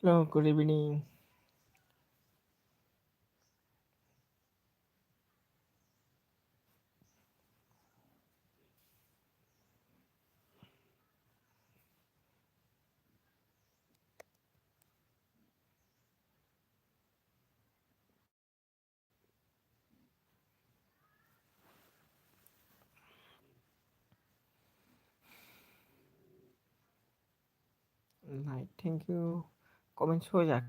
Hello, good evening. Này, thank you. Comment soja.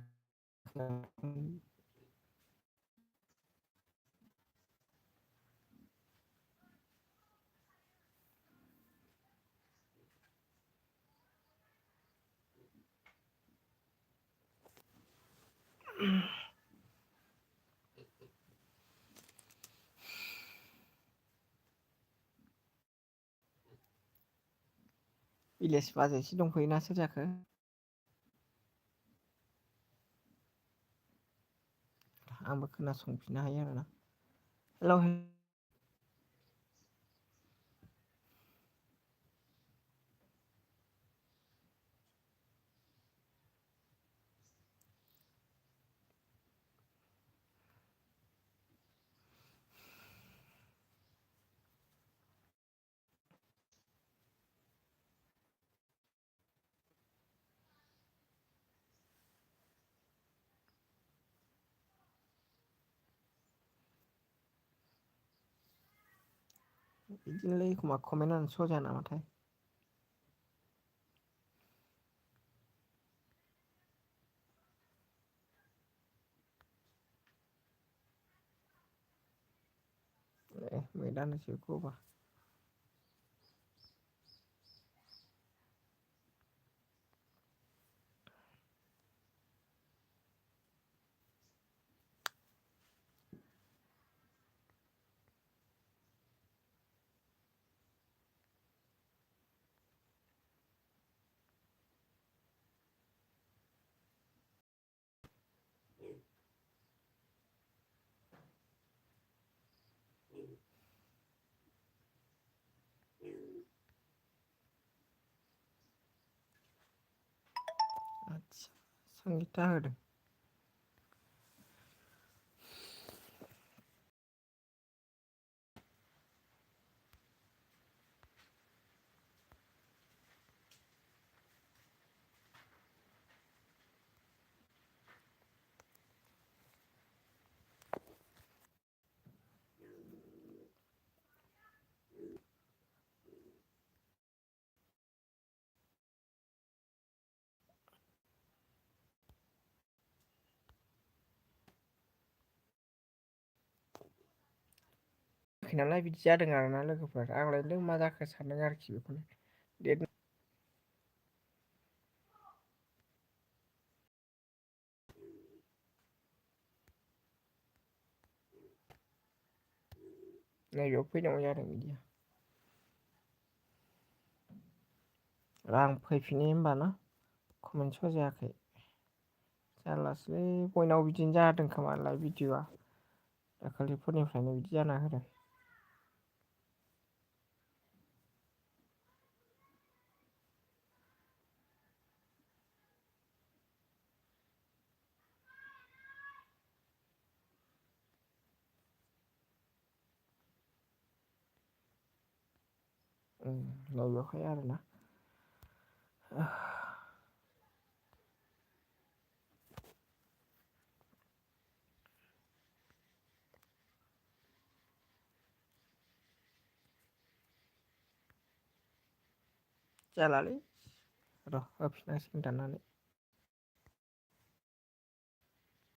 Village बाजैसो दंफैयोना सोर जाखो? आंबो खोनासंफिननो हायो आरोना। हेलौ बिदिनोलै एखमबा कमेन्टआनो श' जाया नामाथाय। मैदानो जोबगौबा आदसा संगिता होदों। नालाय बिदि जादों आरोना लोगोफोर आंलाय नों मा जाखो सानदों आरोखि बेखौनो देट नैबेयाव फैनांगौ जादों बिदिया आं फैफिनि होमबा ना कमेन्ट श' जायाखै जारलासोलै बयनावबो बिदिनो जादों खोमालाय भिडिअ'आ दाखालिफोरनिफ्रायनो बिदि जाना होदों। नैबेवहाय आरोना जालालै र' होफिननांसिगोन दाननानै